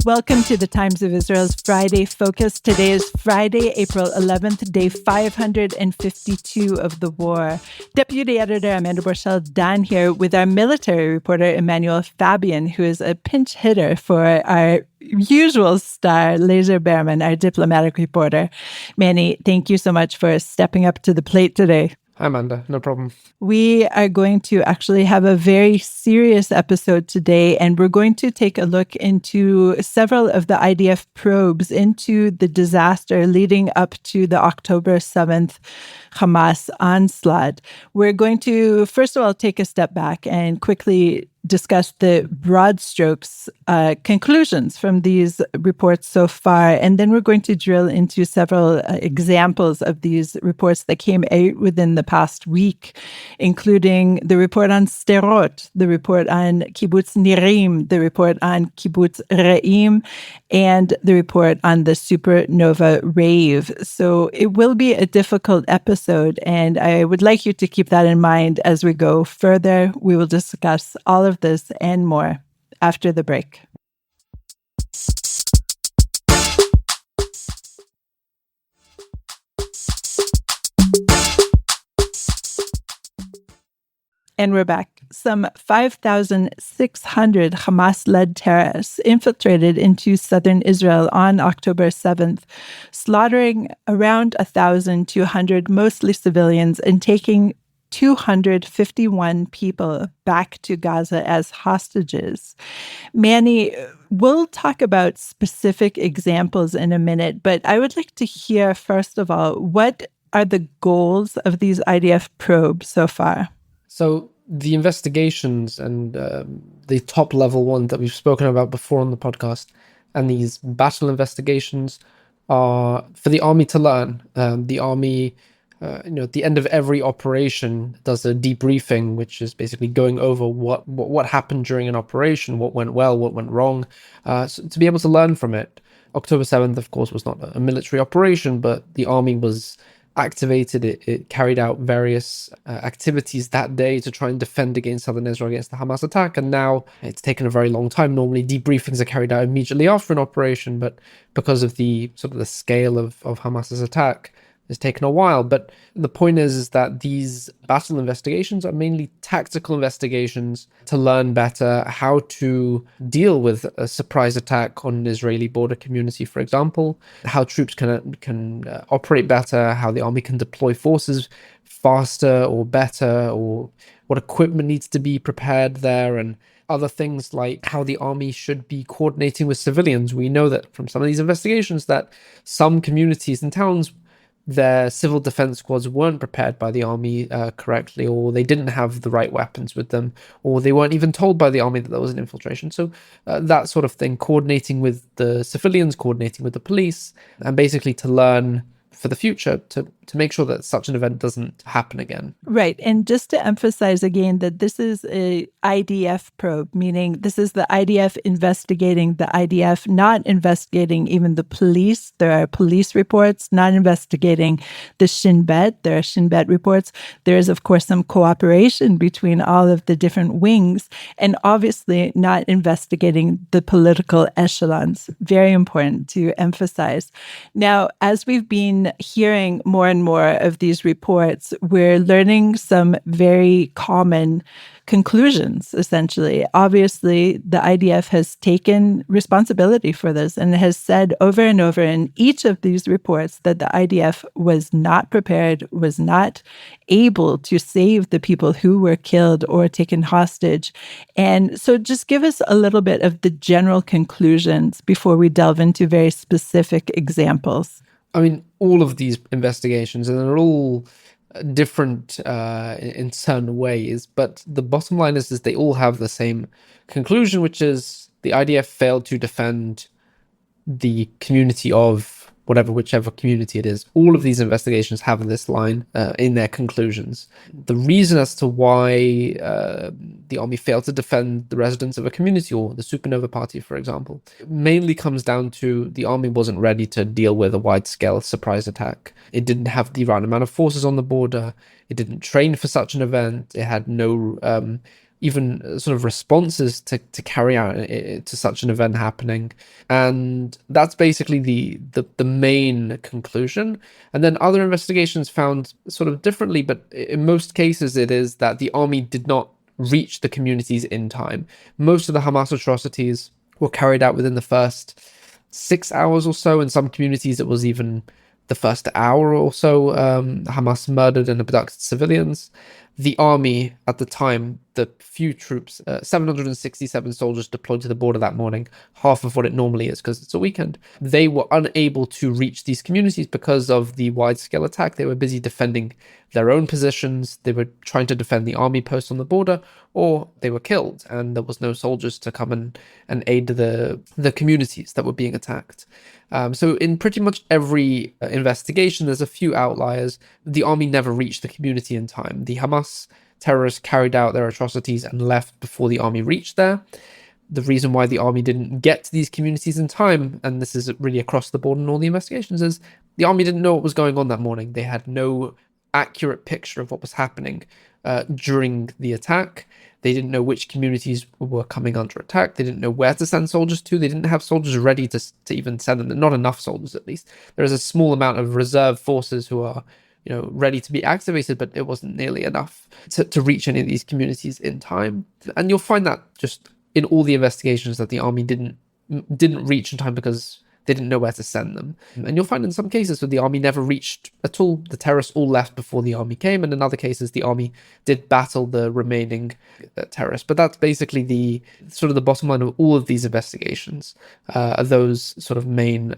Welcome to the Times of Israel's Friday Focus. Today is Friday, April 11th, day 552 of the war. Deputy Editor Amanda Borschel Dan here with our military reporter Emmanuel Fabian, who is a pinch hitter for our usual star, Laser Behrman, our diplomatic reporter. Manny, thank you so much for stepping up to the plate today. Hi, Amanda. No problem. We are going to actually have a very serious episode today, and we're going to take a look into several of the IDF probes into the disaster leading up to the October 7th Hamas onslaught. We're going to, first of all, take a step back and quickly discuss the broad strokes conclusions from these reports so far. And then we're going to drill into several examples of these reports that came out within the past week, including the report on Sderot, the report on Kibbutz Nirim, the report on Kibbutz Re'im, and the report on the Supernova rave. So it will be a difficult episode, and I would like you to keep that in mind as we go further. We will discuss all of this and more after the break. And we're back. Some 5,600 Hamas-led terrorists infiltrated into southern Israel on October 7th, slaughtering around 1,200, mostly civilians, and taking 251 people back to Gaza as hostages. Manny, we'll talk about specific examples in a minute, but I would like to hear, first of all, what are the goals of these IDF probes so far? So the investigations and the top level ones that we've spoken about before on the podcast, and these battle investigations are for the army to learn. The army, at the end of every operation, does a debriefing, which is basically going over what happened during an operation, what went well, what went wrong, so to be able to learn from it. October 7th, of course, was not a military operation, but the army was activated. It carried out various activities that day to try and defend against southern Israel against the Hamas attack. And now it's taken a very long time. Normally debriefings are carried out immediately after an operation, but because of the sort of the scale of Hamas's attack, it's taken a while. But the point is that these battle investigations are mainly tactical investigations to learn better how to deal with a surprise attack on an Israeli border community, for example, how troops can operate better, how the army can deploy forces faster or better, or what equipment needs to be prepared there, and other things like how the army should be coordinating with civilians. We know that from some of these investigations that some communities and towns, their civil defense squads weren't prepared by the army correctly, or they didn't have the right weapons with them, or they weren't even told by the army that there was an infiltration. So that sort of thing, coordinating with the civilians, coordinating with the police, and basically to learn for the future to make sure that such an event doesn't happen again. Right. And just to emphasize again that this is a IDF probe, meaning this is the IDF investigating the IDF, not investigating even the police. There are police reports, not investigating the Shin Bet. There are Shin Bet reports. There is, of course, some cooperation between all of the different wings, and obviously not investigating the political echelons. Very important to emphasize. Now, as we've been hearing more and more of these reports, we're learning some very common conclusions, essentially. Obviously, the IDF has taken responsibility for this and has said over and over in each of these reports that the IDF was not prepared, was not able to save the people who were killed or taken hostage. And so just give us a little bit of the general conclusions before we delve into very specific examples. I mean, all of these investigations, and they're all different in certain ways, but the bottom line is they all have the same conclusion, which is the IDF failed to defend the community of whichever community it is. All of these investigations have this line in their conclusions. The reason as to why the army failed to defend the residents of a community, or the Supernova party, for example, mainly comes down to the army wasn't ready to deal with a wide-scale surprise attack. It didn't have the right amount of forces on the border. It didn't train for such an event. It had no even sort of responses to carry out to such an event happening. And that's basically the main conclusion. And then other investigations found sort of differently, but in most cases it is that the army did not reach the communities in time. Most of the Hamas atrocities were carried out within the first 6 hours or so. In some communities it was even the first hour or so. Hamas murdered and abducted civilians. The army at the time, the few troops, 767 soldiers deployed to the border that morning, half of what it normally is because it's a weekend. They were unable to reach these communities because of the wide-scale attack. They were busy defending their own positions. They were trying to defend the army post on the border, or they were killed, and there was no soldiers to come and aid the communities that were being attacked. So in pretty much every investigation, there's a few outliers. The army never reached the community in time. The Hamas terrorists carried out their atrocities and left before the army reached there. The reason why the army didn't get to these communities in time, and this is really across the board in all the investigations, is the army didn't know what was going on that morning. They had no accurate picture of what was happening during the attack. They didn't know which communities were coming under attack. They didn't know where to send soldiers to. They didn't have soldiers ready to even send them. Not enough soldiers, at least. There is a small amount of reserve forces who are, ready to be activated, but it wasn't nearly enough to reach any of these communities in time. And you'll find that just in all the investigations that the army didn't reach in time because they didn't know where to send them. And you'll find in some cases where the army never reached at all. The terrorists all left before the army came, and in other cases the army did battle the remaining terrorists. But that's basically the bottom line of all of these investigations, are those sort of main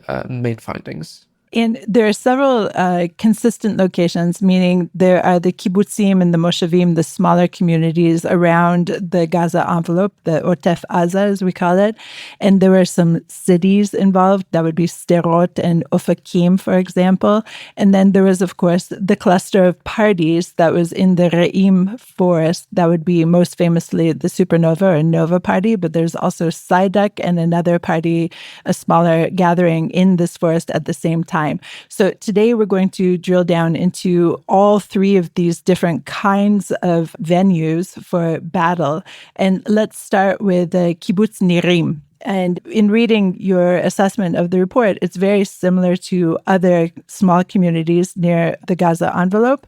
findings. And there are several consistent locations, meaning there are the kibbutzim and the moshavim, the smaller communities around the Gaza envelope, the Otef Aza, as we call it. And there were some cities involved. That would be Sderot and Ofakim, for example. And then there was, of course, the cluster of parties that was in the Re'im forest. That would be most famously the Supernova or Nova party. But there's also Sidek and another party, a smaller gathering in this forest at the same time. So today we're going to drill down into all three of these different kinds of venues for battle. And let's start with Kibbutz Nirim. And in reading your assessment of the report, it's very similar to other small communities near the Gaza envelope.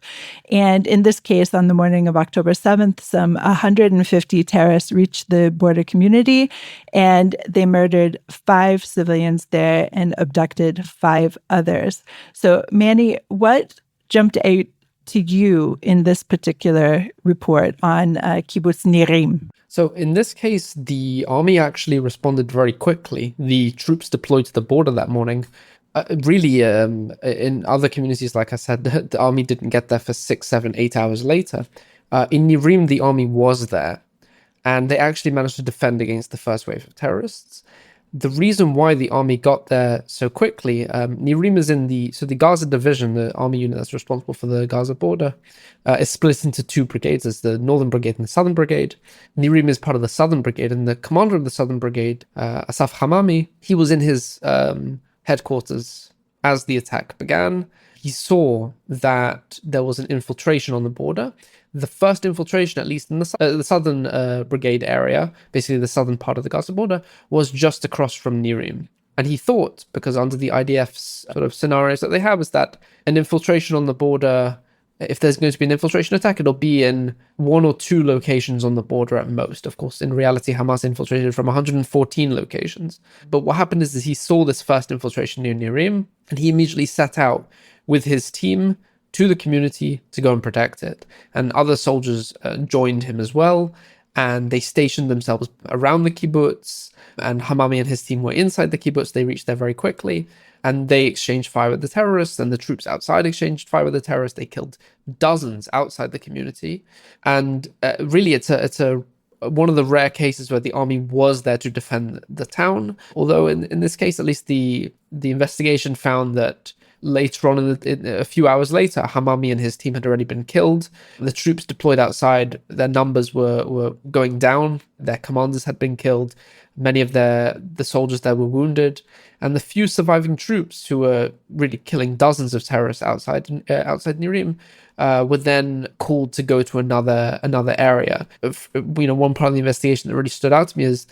And in this case, on the morning of October 7th, some 150 terrorists reached the border community, and they murdered 5 civilians there and abducted 5 others. So, Manny, what jumped out to you in this particular report on Kibbutz Nirim? So in this case, the army actually responded very quickly. The troops deployed to the border that morning. In other communities, like I said, the army didn't get there for 6, 7, 8 hours later. In Nirim, the army was there, and they actually managed to defend against the first wave of terrorists. The reason why the army got there so quickly, Nirim is in the Gaza division, the army unit that's responsible for the Gaza border, is split into 2 brigades. There's the Northern Brigade and the Southern Brigade. Nirim is part of the Southern Brigade, and the commander of the Southern Brigade, Asaf Hamami, he was in his headquarters as the attack began. He saw that there was an infiltration on the border. The first infiltration, at least in the Southern Brigade area, basically the southern part of the Gaza border, was just across from Nirim. And he thought, because under the IDF's sort of scenarios that they have, is that an infiltration on the border, if there's going to be an infiltration attack, it'll be in 1 or 2 locations on the border at most. Of course, in reality, Hamas infiltrated from 114 locations. But what happened is that he saw this first infiltration near Nirim, and he immediately set out with his team to the community to go and protect it. And other soldiers joined him as well, and they stationed themselves around the kibbutz, and Hamami and his team were inside the kibbutz. They reached there very quickly, and they exchanged fire with the terrorists, and the troops outside exchanged fire with the terrorists. They killed dozens outside the community, and really it's a one of the rare cases where the army was there to defend the town. Although in this case, at least the investigation found that later on, a few hours later, Hamami and his team had already been killed. The troops deployed outside, their numbers were going down. Their commanders had been killed. Many of the soldiers there were wounded. And the few surviving troops who were really killing dozens of terrorists outside Nirim were then called to go to another area. One part of the investigation that really stood out to me is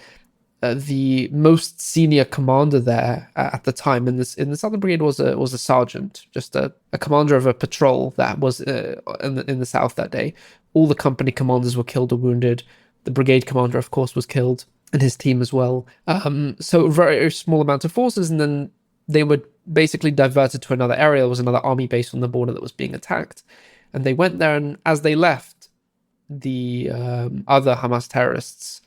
the most senior commander there at the time in the Southern Brigade was a sergeant, just a commander of a patrol that was in the south that day. All the company commanders were killed or wounded. The brigade commander, of course, was killed, and his team as well. So a very small amount of forces, and then they were basically diverted to another area. There was another army base on the border that was being attacked, and they went there. And as they left, the other Hamas terrorists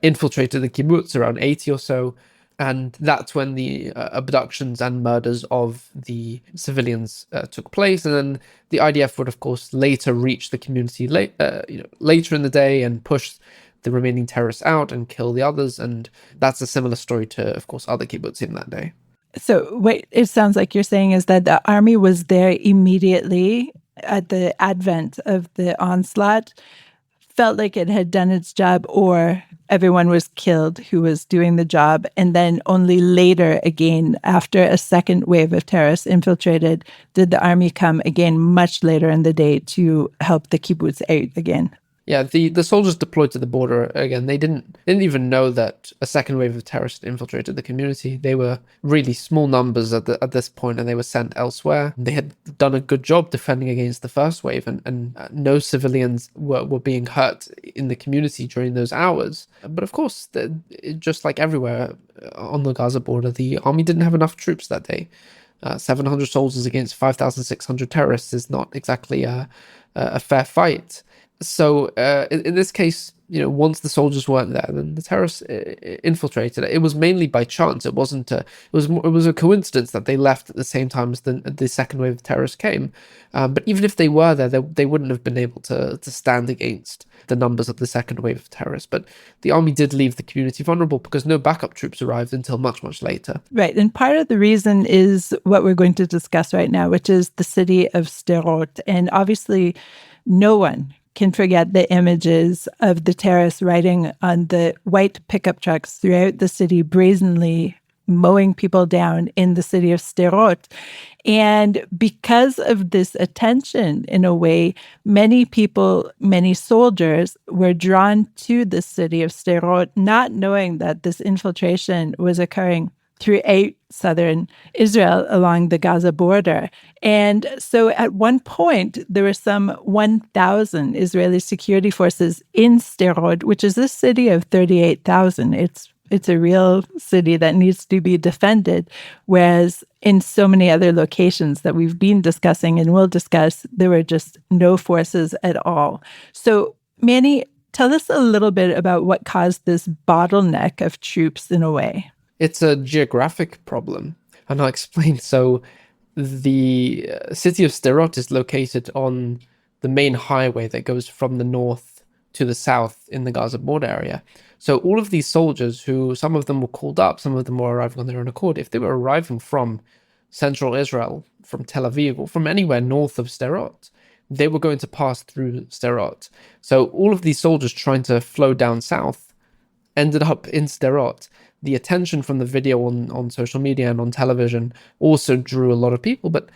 infiltrated the kibbutz, around 80 or so, and that's when the abductions and murders of the civilians took place. And then the IDF would, of course, later reach the community later in the day and push the remaining terrorists out and kill the others. And that's a similar story to, of course, other kibbutzim that day. So what it sounds like you're saying is that the army was there immediately at the advent of the onslaught, felt like it had done its job, or everyone was killed who was doing the job. And then only later, again, after a second wave of terrorists infiltrated, did the army come again much later in the day to help the kibbutz out again. Yeah, the soldiers deployed to the border again. They didn't even know that a second wave of terrorists infiltrated the community. They were really small numbers at this point, and they were sent elsewhere. They had done a good job defending against the first wave, and no civilians were being hurt in the community during those hours. But of course, just like everywhere on the Gaza border, the army didn't have enough troops that day. 700 soldiers against 5,600 terrorists is not exactly a fair fight. So in this case, once the soldiers weren't there, then the terrorists infiltrated. It was mainly by chance. It wasn't. It was a coincidence that they left at the same time as the second wave of terrorists came. But even if they were there, they wouldn't have been able to stand against the numbers of the second wave of terrorists. But the army did leave the community vulnerable because no backup troops arrived until much, much later. Right. And part of the reason is what we're going to discuss right now, which is the city of Sderot. And obviously, no one can forget the images of the terrorists riding on the white pickup trucks throughout the city, brazenly mowing people down in the city of Sderot. And because of this attention, in a way, many people, many soldiers were drawn to the city of Sderot, not knowing that this infiltration was occurring throughout southern Israel along the Gaza border. And so at one point, there were some 1,000 Israeli security forces in Sderot, which is a city of 38,000. It's a real city that needs to be defended, whereas in so many other locations that we've been discussing and will discuss, there were just no forces at all. So, Manny, tell us a little bit about what caused this bottleneck of troops in a way. It's a geographic problem, and I'll explain. So the city of Sderot is located on the main highway that goes from the north to the south in the Gaza border area. So all of these soldiers, who some of them were called up, some of them were arriving on their own accord, if they were arriving from central Israel, from Tel Aviv, or from anywhere north of Sderot, they were going to pass through Sderot. So all of these soldiers trying to flow down south ended up in Sderot. The attention from the video on social media and on television also drew a lot of people, but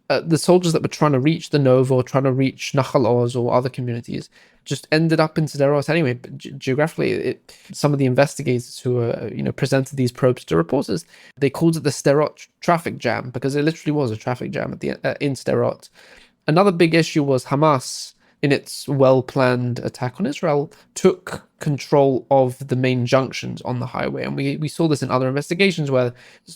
the soldiers that were trying to reach the Nova or trying to reach Nahal Oz or other communities just ended up in Sderot anyway. But geographically, some of the investigators who presented these probes to reporters, they called it the Sderot traffic jam because it literally was a traffic jam in Sderot. Another big issue was Hamas, in its well-planned attack on Israel, took control of the main junctions on the highway. And we saw this in other investigations where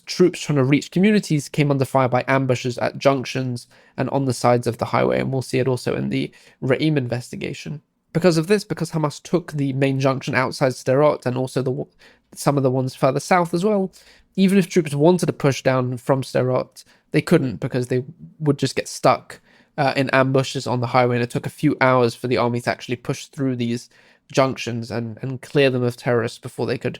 troops trying to reach communities came under fire by ambushes at junctions and on the sides of the highway. And we'll see it also in the Re'im investigation. Because of this, because Hamas took the main junction outside Sderot and also some of the ones further south as well, even if troops wanted to push down from Sderot, they couldn't because they would just get stuck in ambushes on the highway, and it took a few hours for the army to actually push through these junctions and clear them of terrorists before they could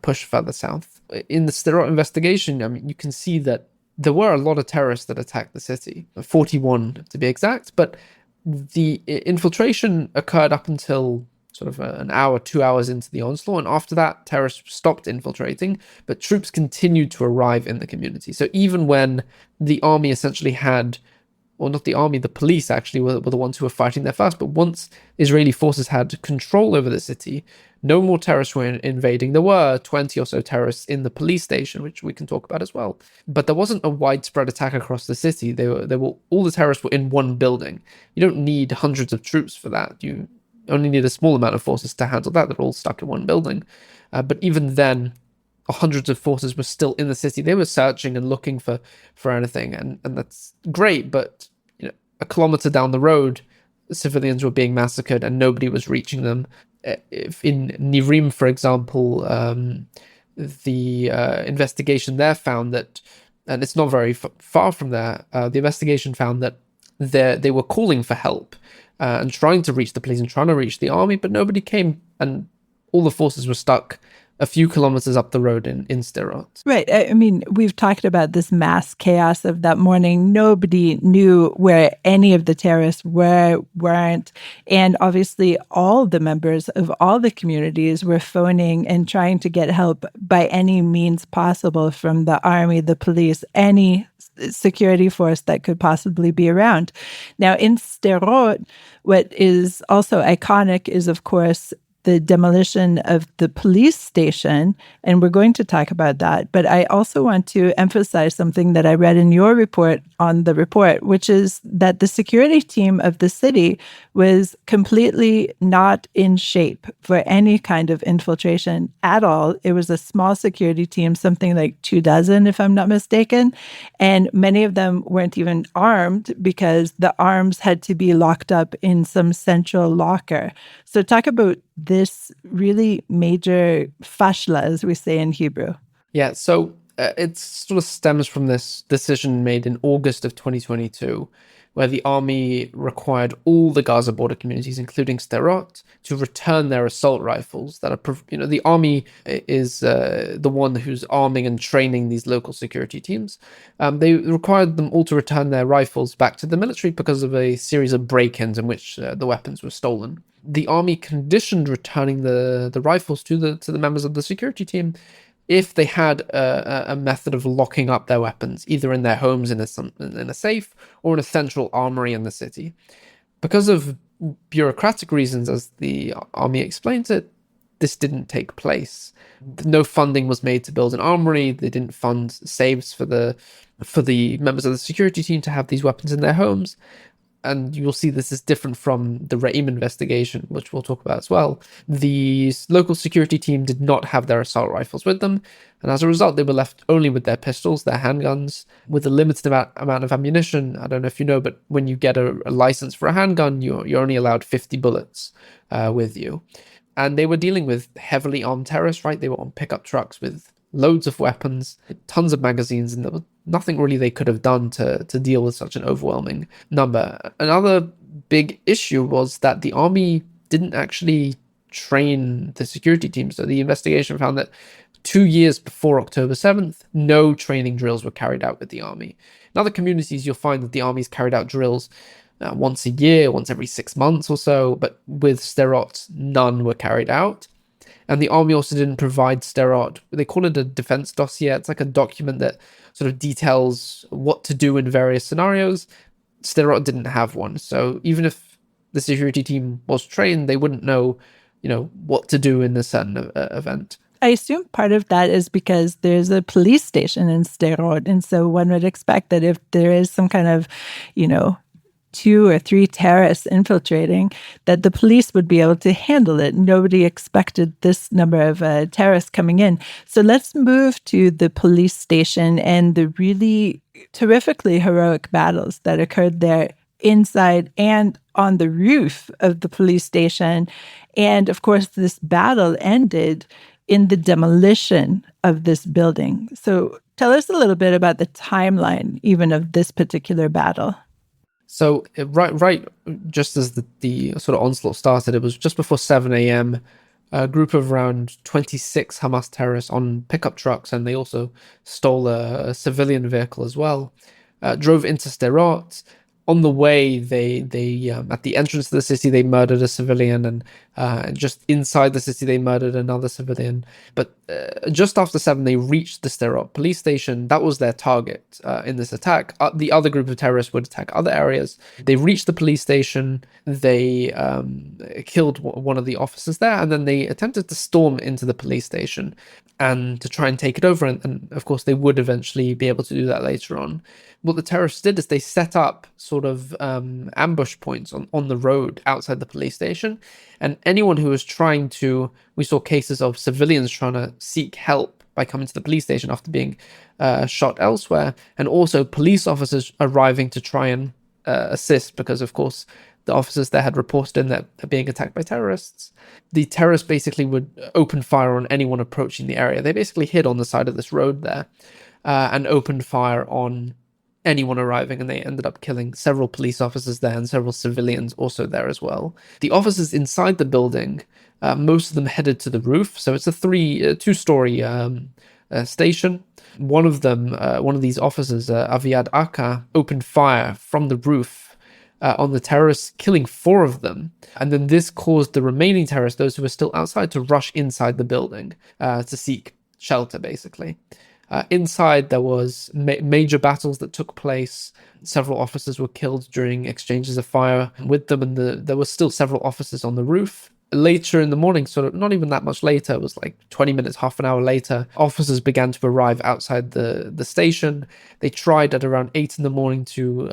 push further south. In the Sderot investigation, I mean, you can see that there were a lot of terrorists that attacked the city, 41 to be exact, but the infiltration occurred up until sort of an hour, 2 hours into the onslaught, and after that, terrorists stopped infiltrating, but troops continued to arrive in the community. So even when the army essentially had, or not the army, the police actually were the ones who were fighting there first, but once Israeli forces had control over the city, no more terrorists were invading. There were 20 or so terrorists in the police station, which we can talk about as well. But there wasn't a widespread attack across the city. All the terrorists were in one building. You don't need hundreds of troops for that. You only need a small amount of forces to handle that. They're all stuck in one building. But even then, hundreds of forces were still in the city. They were searching and looking for anything, and that's great. But a kilometer down the road, civilians were being massacred, and nobody was reaching them. If in Nirim, for example, the investigation there found that, and it's not very far from there, the investigation found that they were calling for help and trying to reach the police and trying to reach the army, but nobody came, and all the forces were stuck a few kilometers up the road in Sderot. Right. I mean, we've talked about this mass chaos of that morning. Nobody knew where any of the terrorists weren't. And obviously, all the members of all the communities were phoning and trying to get help by any means possible from the army, the police, any security force that could possibly be around. Now, in Sderot, what is also iconic is, of course, the demolition of the police station, and we're going to talk about that. But I also want to emphasize something that I read in your report on the report, which is that the security team of the city was completely not in shape for any kind of infiltration at all. It was a small security team, something like 24, if I'm not mistaken, and many of them weren't even armed because the arms had to be locked up in some central locker. So talk about this really major fashla, as we say in Hebrew. Yeah, so it sort of stems from this decision made in August of 2022, where the army required all the Gaza border communities, including Sderot, to return their assault rifles. The army is the one who's arming and training these local security teams. They required them all to return their rifles back to the military because of a series of break-ins in which the weapons were stolen. The army conditioned returning the rifles to the members of the security team if they had a method of locking up their weapons, either in their homes in a safe or in a central armory in the city. Because of bureaucratic reasons, as the army explains it, this didn't take place. No funding was made to build an armory. They didn't fund safes for the members of the security team to have these weapons in their homes. And you'll see this is different from the Re'im investigation, which we'll talk about as well. The local security team did not have their assault rifles with them, and as a result, they were left only with their pistols, their handguns, with a limited amount of ammunition. I don't know if you know, but when you get a license for a handgun, you're only allowed 50 bullets with you. And they were dealing with heavily armed terrorists, right? They were on pickup trucks with loads of weapons, tons of magazines, and there was nothing really they could have done to deal with such an overwhelming number. Another big issue was that the army didn't actually train the security team. So the investigation found that 2 years before October 7th, no training drills were carried out with the army. In other communities, you'll find that the army's carried out drills once a year, once every 6 months or so, but with Sderot, none were carried out. And the army also didn't provide Sderot. They call it a defense dossier. It's like a document that sort of details what to do in various scenarios. Sderot didn't have one. So even if the security team was trained, they wouldn't know, what to do in a certain event. I assume part of that is because there's a police station in Sderot. And so one would expect that if there is some kind of, 2 or 3 terrorists infiltrating, that the police would be able to handle it. Nobody expected this number of terrorists coming in. So let's move to the police station and the really terrifically heroic battles that occurred there inside and on the roof of the police station. And of course, this battle ended in the demolition of this building. So tell us a little bit about the timeline even of this particular battle. So right, just as the sort of onslaught started, it was just before 7 a.m. a group of around 26 Hamas terrorists on pickup trucks, and they also stole a civilian vehicle as well. Drove into Sderot. On the way, they at the entrance to the city, they murdered a civilian, and just inside the city, they murdered another civilian. But just after 7, they reached the Sderot police station. That was their target in this attack. The other group of terrorists would attack other areas. They reached the police station. They killed one of the officers there, and then they attempted to storm into the police station and to try and take it over. And of course, they would eventually be able to do that later on. What the terrorists did is they set up sort of ambush points on the road outside the police station. And anyone who was trying to, we saw cases of civilians trying to seek help by coming to the police station after being shot elsewhere. And also police officers arriving to try and assist, because of course the officers there had reported in that they're being attacked by terrorists. The terrorists basically would open fire on anyone approaching the area. They basically hid on the side of this road there and opened fire on anyone arriving, and they ended up killing several police officers there and several civilians also there as well. The officers inside the building, most of them headed to the roof. So it's a two-story station. One of these officers, Aviad Aka, opened fire from the roof on the terrorists, killing 4 of them. And then this caused the remaining terrorists, those who were still outside, to rush inside the building to seek shelter, basically. Inside, there was major battles that took place. Several officers were killed during exchanges of fire with them, and there were still several officers on the roof. Later in the morning, sort of not even that much later, it was like 20 minutes, half an hour later, officers began to arrive outside the station. They tried at around 8 in the morning to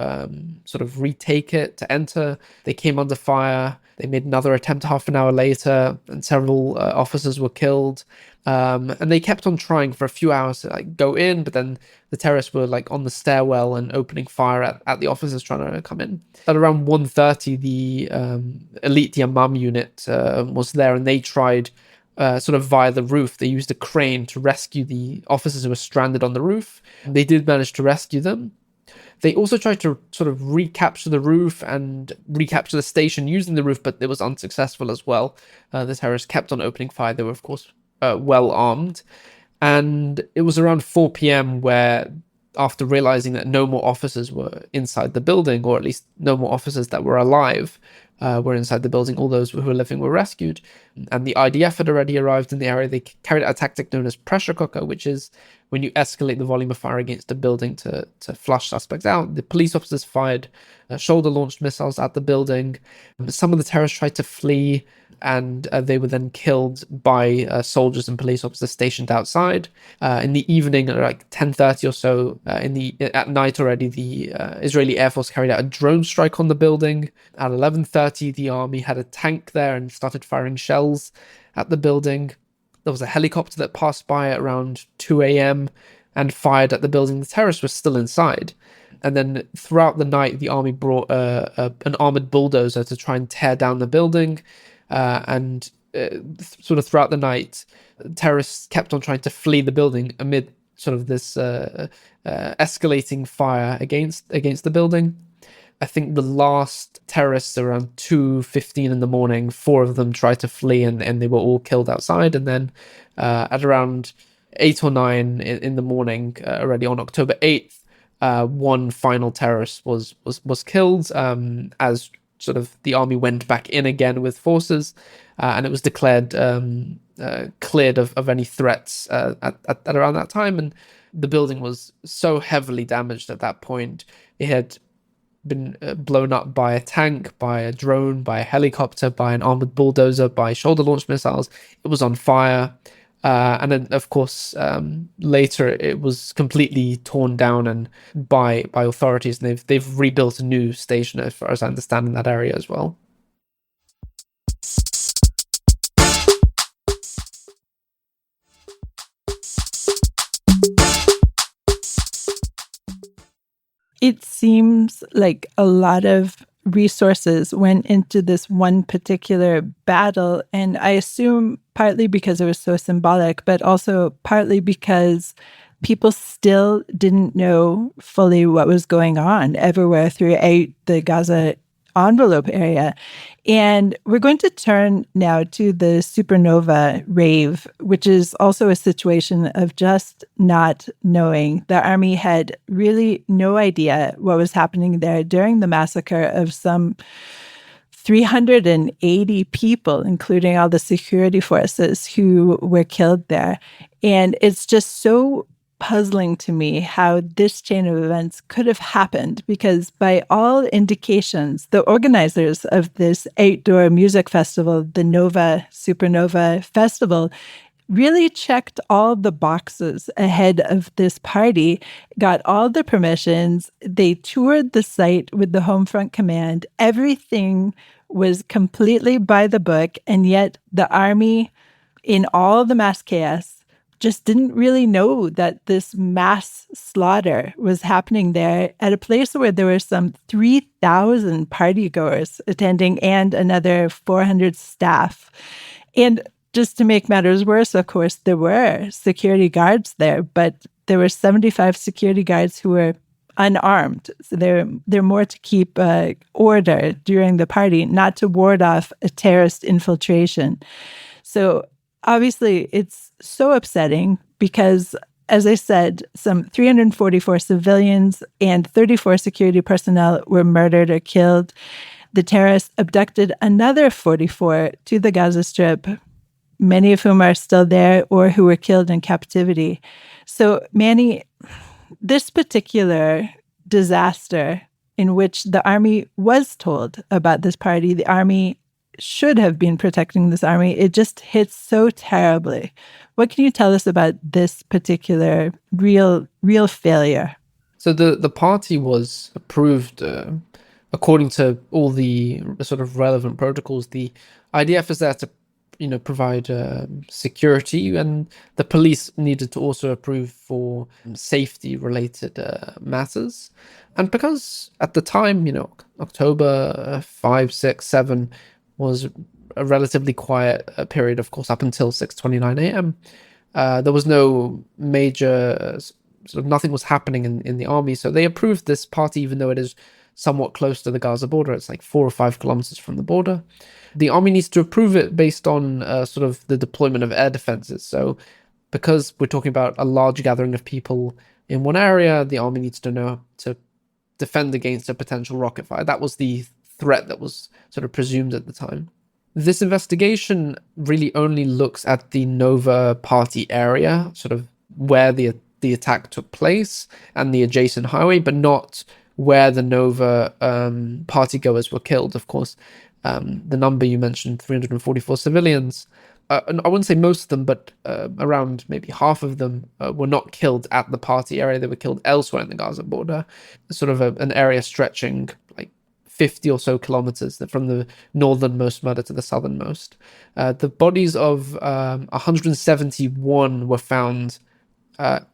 sort of retake it, to enter. They came under fire. They made another attempt half an hour later, and several officers were killed. And they kept on trying for a few hours to go in, but then the terrorists were on the stairwell and opening fire at the officers trying to come in. At around 1:30, the elite Yamam unit was there, and they tried sort of via the roof. They used a crane to rescue the officers who were stranded on the roof. They did manage to rescue them. They also tried to sort of recapture the roof and recapture the station using the roof, but it was unsuccessful as well. The terrorists kept on opening fire. They were, of course, well armed. And it was around 4 p.m. where, after realizing that no more officers were inside the building, or at least no more officers that were alive were inside the building, all those who were living were rescued. And the IDF had already arrived in the area. They carried out a tactic known as pressure cooker, which is when you escalate the volume of fire against a building to flush suspects out. The police officers fired shoulder-launched missiles at the building. Some of the terrorists tried to flee, and they were then killed by soldiers and police officers stationed outside. In the evening, at 10:30 or so, at night already, the Israeli Air Force carried out a drone strike on the building. At 11:30, the army had a tank there and started firing shells at the building. There was a helicopter that passed by at around 2 a.m. and fired at the building. The terrorists were still inside. And then throughout the night, the army brought an armored bulldozer to try and tear down the building. Sort of throughout the night, terrorists kept on trying to flee the building amid sort of this escalating fire against the building. I think the last terrorists around 2:15 in the morning, 4 of them tried to flee, and they were all killed outside. And then at around 8 or 9 in the morning, already on October 8th, one final terrorist was killed as sort of the army went back in again with forces, and it was declared cleared of any threats at around that time. And the building was so heavily damaged at that point. It had been blown up by a tank, by a drone, by a helicopter, by an armored bulldozer, by shoulder-launched missiles. It was on fire. And then, of course, later it was completely torn down and by authorities, and they've rebuilt a new station, as far as I understand, in that area as well. It seems like a lot of resources went into this one particular battle, and I assume partly because it was so symbolic, but also partly because people still didn't know fully what was going on everywhere throughout the Gaza envelope area. And we're going to turn now to the Supernova rave, which is also a situation of just not knowing. The army had really no idea what was happening there during the massacre of some 380 people, including all the security forces who were killed there. And it's just so puzzling to me how this chain of events could have happened, because by all indications, the organizers of this outdoor music festival, the Supernova Festival, really checked all the boxes ahead of this party, got all the permissions. They toured the site with the Homefront Command. Everything was completely by the book, and yet the army, in all the mass chaos, just didn't really know that this mass slaughter was happening there at a place where there were some 3,000 partygoers attending and another 400 staff. And just to make matters worse, of course, there were security guards there, but there were 75 security guards who were unarmed. So they're more to keep order during the party, not to ward off a terrorist infiltration. So obviously, it's so upsetting because, as I said, some 344 civilians and 34 security personnel were murdered or killed. The terrorists abducted another 44 to the Gaza Strip, many of whom are still there or who were killed in captivity. So, Manny, this particular disaster in which the army was told about this party, the army should have been protecting this army, it just hits so terribly. What can you tell us about this particular real failure? So the party was approved according to all the sort of relevant protocols. The IDF is there to provide security, and the police needed to also approve for safety related matters. And because at the time, October 5, 6, 7 was a relatively quiet period, of course, up until 6:29 a.m. There was no major, sort of nothing was happening in the army. So they approved this party, even though it is somewhat close to the Gaza border. It's like 4 or 5 kilometers from the border. The army needs to approve it based on sort of the deployment of air defenses. So because we're talking about a large gathering of people in one area, the army needs to know to defend against a potential rocket fire. That was the threat that was sort of presumed at the time. This investigation really only looks at the Nova party area, sort of where the attack took place and the adjacent highway, but not where the Nova partygoers were killed. Of course, the number you mentioned, 344 civilians, and I wouldn't say most of them, but around maybe half of them were not killed at the party area. They were killed elsewhere in the Gaza border, sort of an area stretching like 50 or so kilometers from the northernmost murder to the southernmost. The bodies of 171 were found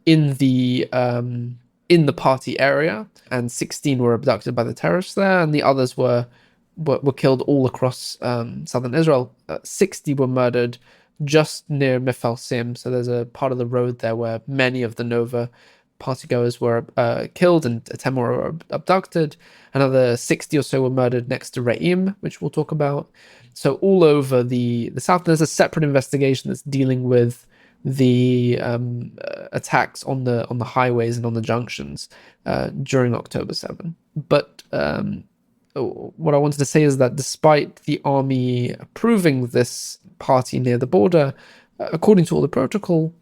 in the party area, and 16 were abducted by the terrorists there, and the others were killed all across southern Israel. 60 were murdered just near Mifal Sim, so there's a part of the road there where many of the Nova partygoers were killed and 10 were abducted. Another 60 or so were murdered next to Re'im, which we'll talk about. So all over the south, there's a separate investigation that's dealing with the attacks on the highways and on the junctions during October 7. But what I wanted to say is that despite the army approving this party near the border, according to all the protocol,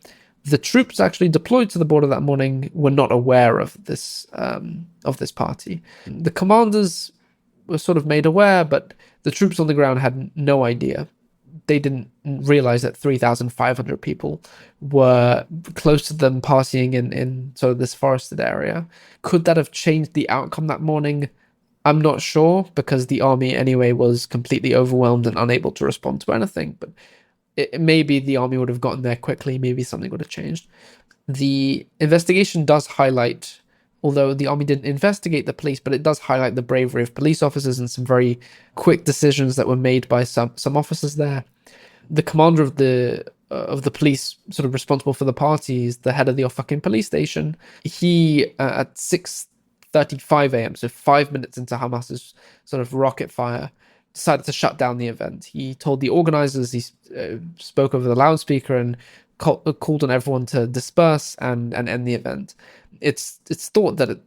the troops actually deployed to the border that morning were not aware of this party. The commanders were sort of made aware, but the troops on the ground had no idea. They didn't realize that 3,500 people were close to them partying in sort of this forested area. Could that have changed the outcome that morning? I'm not sure, because the army anyway was completely overwhelmed and unable to respond to anything. But maybe the army would have gotten there quickly. Maybe something would have changed. The investigation does highlight, although the army didn't investigate the police, but it does highlight the bravery of police officers and some very quick decisions that were made by some officers there. The commander of the police, sort of responsible for the party, is the head of the Ofakim police station. He at 6 8:35 a.m., so 5 minutes into Hamas's sort of rocket fire, decided to shut down the event. He told the organizers, he spoke over the loudspeaker and called on everyone to disperse and end the event. It's thought that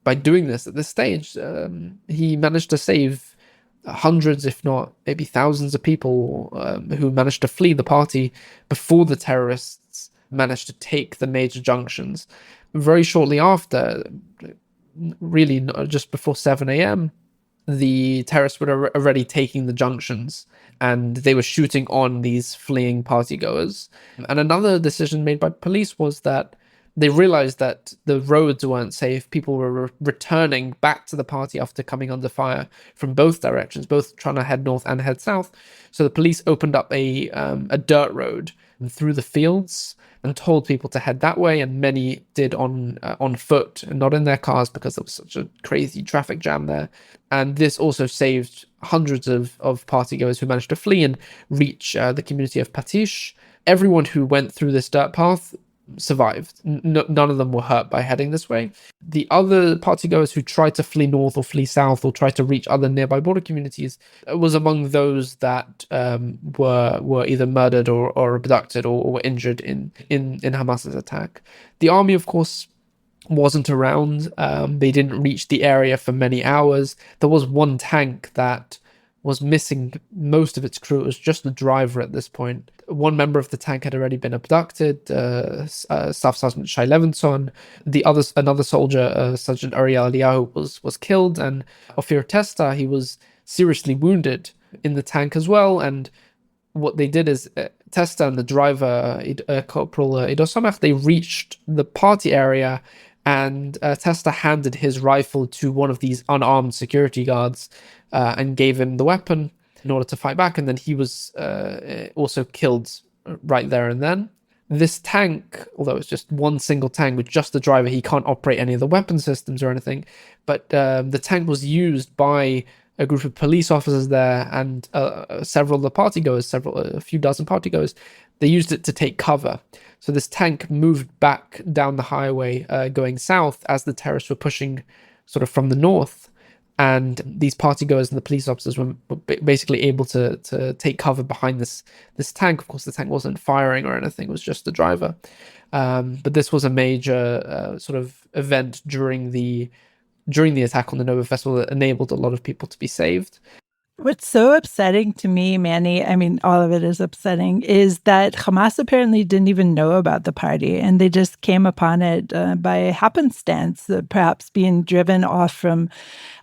by doing this at this stage, he managed to save hundreds, if not maybe thousands of people who managed to flee the party before the terrorists managed to take the major junctions. Very shortly after, really just before 7 a.m., the terrorists were already taking the junctions and they were shooting on these fleeing partygoers. And another decision made by police was that they realized that the roads weren't safe. People were returning back to the party after coming under fire from both directions, both trying to head north and head south. So the police opened up a dirt road through the fields and told people to head that way, and many did on foot and not in their cars because there was such a crazy traffic jam there. And this also saved hundreds of partygoers who managed to flee and reach the community of Patish. Everyone who went through this dirt path survived. None of them were hurt by heading this way. The other partygoers who tried to flee north or flee south or tried to reach other nearby border communities was among those that were either murdered or abducted or were injured in Hamas's attack. The army, of course, wasn't around. They didn't reach the area for many hours. There was one tank that was missing most of its crew. It was just the driver at this point. One member of the tank had already been abducted, Staff Sergeant Shai Levinson. Another soldier, Sergeant Ariel Eliyahu, was killed, and Ophir Testa, he was seriously wounded in the tank as well. And what they did is Testa and the driver, Corporal Ido Samach, they reached the party area, and Testa handed his rifle to one of these unarmed security guards and gave him the weapon in order to fight back. And then he was also killed right there and then. This tank, although it's just one single tank with just the driver, he can't operate any of the weapon systems or anything. But the tank was used by a group of police officers there and several of the partygoers, a few dozen partygoers. They used it to take cover. So this tank moved back down the highway going south as the terrorists were pushing sort of from the north. And these partygoers and the police officers were basically able to take cover behind this tank. Of course, the tank wasn't firing or anything; it was just the driver. But this was a major sort of event during the attack on the Nova Festival that enabled a lot of people to be saved. What's so upsetting to me, Manny, I mean, all of it is upsetting, is that Hamas apparently didn't even know about the party, and they just came upon it by happenstance, perhaps being driven off from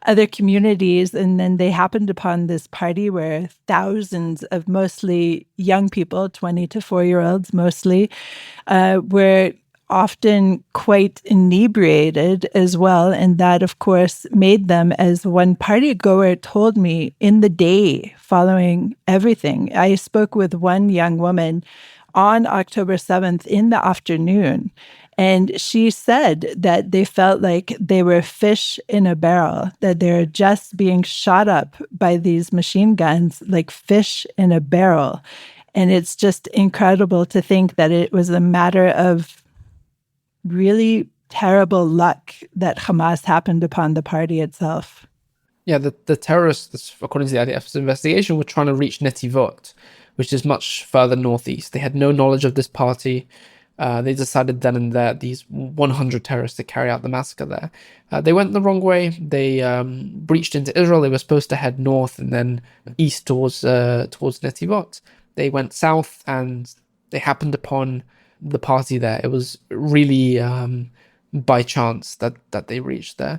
other communities. And then they happened upon this party where thousands of mostly young people, 20 to 4-year-olds mostly, were often quite inebriated as well. And that, of course, made them, as one party goer told me, in the day following everything. I spoke with one young woman on October 7th in the afternoon, and she said that they felt like they were fish in a barrel, that they're just being shot up by these machine guns like fish in a barrel. And it's just incredible to think that it was a matter of really terrible luck that Hamas happened upon the party itself. Yeah, the terrorists, according to the IDF's investigation, were trying to reach Netivot, which is much further northeast. They had no knowledge of this party. They decided then and there, these 100 terrorists, to carry out the massacre there. They went the wrong way. They breached into Israel. They were supposed to head north and then east towards Netivot. They went south and they happened upon the party there. It was really by chance that they reached there.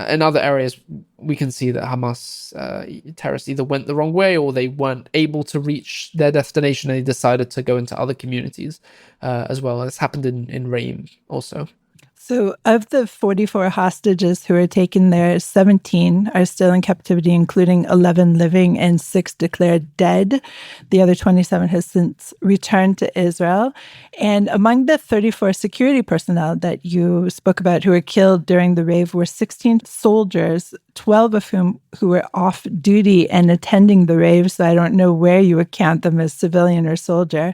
In other areas, we can see that Hamas terrorists either went the wrong way or they weren't able to reach their destination and they decided to go into other communities as well. This happened in Re'im also. So of the 44 hostages who were taken there, 17 are still in captivity, including 11 living and 6 declared dead. The other 27 has since returned to Israel. And among the 34 security personnel that you spoke about who were killed during the rave were 16 soldiers, 12 of whom who were off duty and attending the rave. So I don't know where you would count them as civilian or soldier.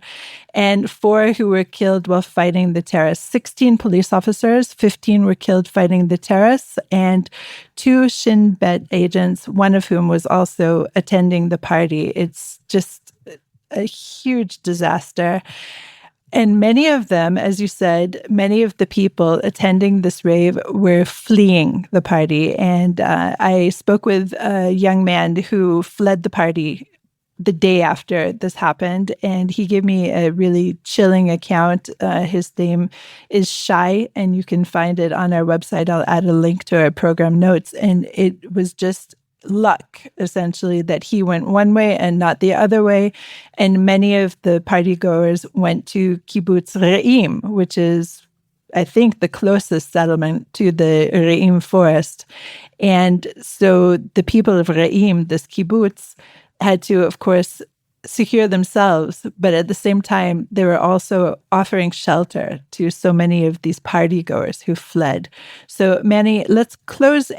And 4 who were killed while fighting the terrorists. 16 police officers, 15 were killed fighting the terrorists, and 2 Shin Bet agents, one of whom was also attending the party. It's just a huge disaster. And many of them, as you said, many of the people attending this rave were fleeing the party. And I spoke with a young man who fled the party the day after this happened, and he gave me a really chilling account. His name is Shai, and you can find it on our website. I'll add a link to our program notes. And it was just luck, essentially, that he went one way and not the other way. And many of the party goers went to Kibbutz Re'im, which is, I think, the closest settlement to the Re'im forest. And so the people of Re'im, this kibbutz, had to, of course, secure themselves, but at the same time, they were also offering shelter to so many of these party goers who fled. So, Manny, let's close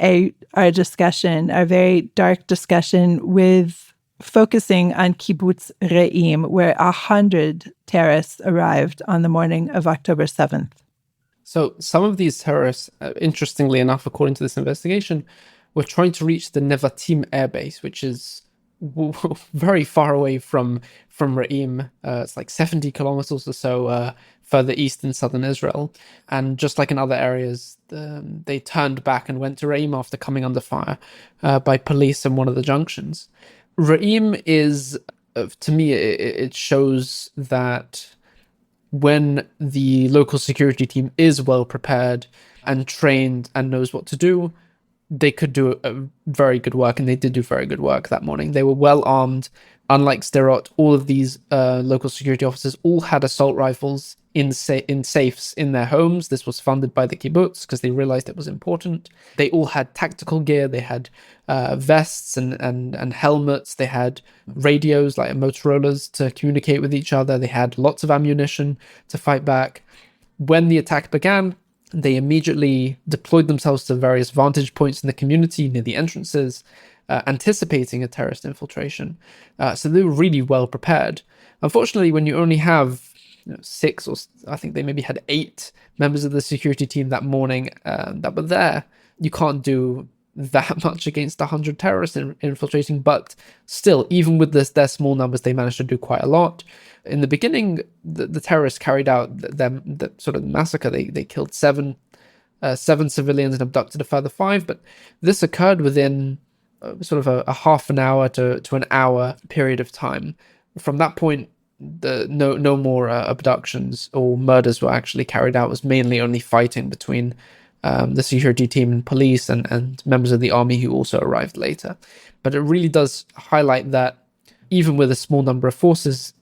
our discussion, our very dark discussion, with focusing on Kibbutz Re'im, where 100 terrorists arrived on the morning of October 7th. So some of these terrorists, interestingly enough, according to this investigation, were trying to reach the Nevatim airbase, which is very far away from Re'im. It's like 70 kilometers or so further east in southern Israel. And just like in other areas, they turned back and went to Re'im after coming under fire by police in one of the junctions. Re'im is, to me, it shows that when the local security team is well prepared and trained and knows what to do, they could do a very good work, and they did do very good work that morning. They were well armed. Unlike Sderot, all of these local security officers all had assault rifles in safes in their homes. This was funded by the kibbutz because they realized it was important. They all had tactical gear. They had vests and helmets. They had radios like Motorola's to communicate with each other. They had lots of ammunition to fight back. When the attack began, they immediately deployed themselves to various vantage points in the community near the entrances, anticipating a terrorist infiltration. So they were really well prepared. Unfortunately, when you only have 6, or I think they maybe had 8 members of the security team that morning that were there, you can't do that much against 100 terrorists infiltrating. But still, even with their small numbers, they managed to do quite a lot. In the beginning, the terrorists carried out the sort of massacre. They killed 7 civilians and abducted a further 5. But this occurred within sort of a half an hour to an hour period of time. From that point, no more abductions or murders were actually carried out. It was mainly only fighting between the security team and police and members of the army who also arrived later. But it really does highlight that even with a small number of forces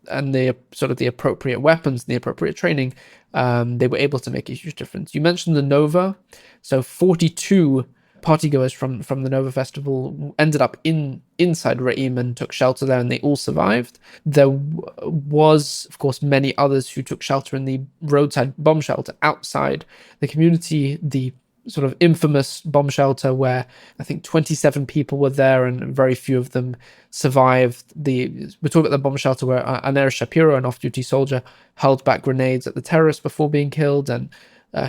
and the appropriate weapons and the appropriate training, they were able to make a huge difference. You mentioned the Nova. So 42 partygoers from the Nova Festival ended up inside Re'im and took shelter there, and they all survived. There was, of course, many others who took shelter in the roadside bomb shelter outside the community, the sort of infamous bomb shelter where I think 27 people were there and very few of them survived. We're talking about the bomb shelter where Aner Shapiro, an off-duty soldier, hurled back grenades at the terrorists before being killed, and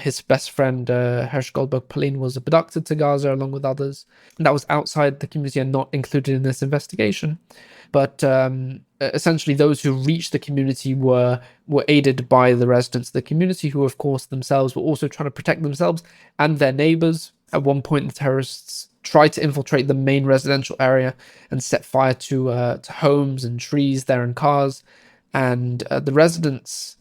his best friend, Hersh Goldberg-Polin, was abducted to Gaza along with others. And that was outside the community and not included in this investigation. But essentially, those who reached the community were aided by the residents of the community, who, of course, themselves were also trying to protect themselves and their neighbors. At one point, the terrorists tried to infiltrate the main residential area and set fire to homes and trees there and cars. And the residents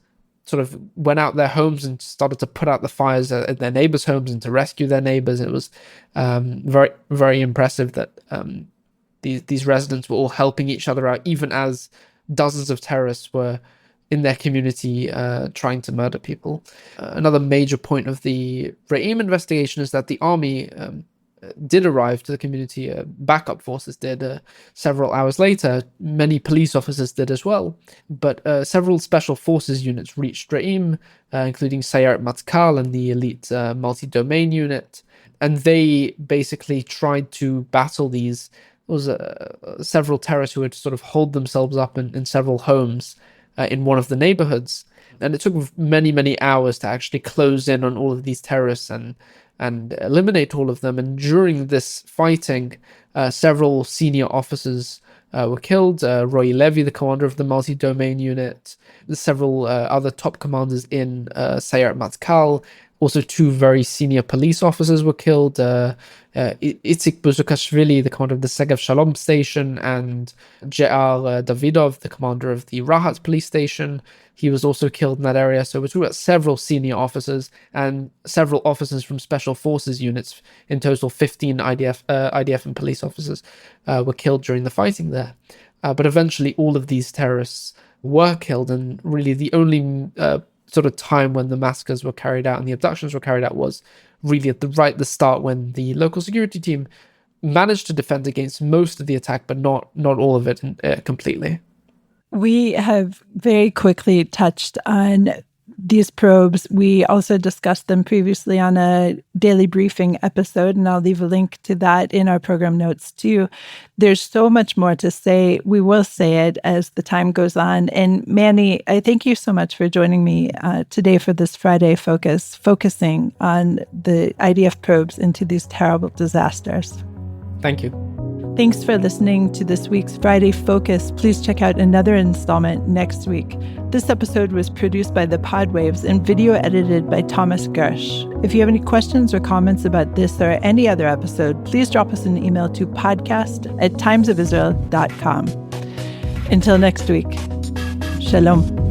sort of went out their homes and started to put out the fires at their neighbors' homes and to rescue their neighbors. It was very, very impressive that these residents were all helping each other out, even as dozens of terrorists were in their community trying to murder people. Another major point of the Re'im investigation is that the army did arrive to the community. Backup forces did several hours later. Many police officers did as well. But several special forces units reached Re'im, including Sayeret Matkal and the elite multi-domain unit. And they basically tried to battle these. There was several terrorists who had sort of holed themselves up in several homes in one of the neighborhoods. And it took many, many hours to actually close in on all of these terrorists and eliminate all of them. And during this fighting, several senior officers were killed. Roy Levy, the commander of the multi-domain unit, several other top commanders in Sayeret Matkal. Also, 2 very senior police officers were killed. Itzik Buzukashvili, the commander of the Segev Shalom station, and Je'ar Davidov, the commander of the Rahat police station. He was also killed in that area. So we're talking about several senior officers and several officers from special forces units. In total, 15 IDF and police officers were killed during the fighting there. But eventually, all of these terrorists were killed, and really the only sort of time when the massacres were carried out and the abductions were carried out was really at the start, when the local security team managed to defend against most of the attack, but not all of it completely. We have very quickly touched on these probes. We also discussed them previously on a daily briefing episode, and I'll leave a link to that in our program notes too. There's so much more to say. We will say it as the time goes on. And Manny, I thank you so much for joining me today for this Friday focusing on the IDF probes into these terrible disasters. Thank you. Thanks for listening to this week's Friday Focus. Please check out another installment next week. This episode was produced by the Podwaves and video edited by Thomas Gersh. If you have any questions or comments about this or any other episode, please drop us an email to podcast@timesofisrael.com. Until next week, shalom.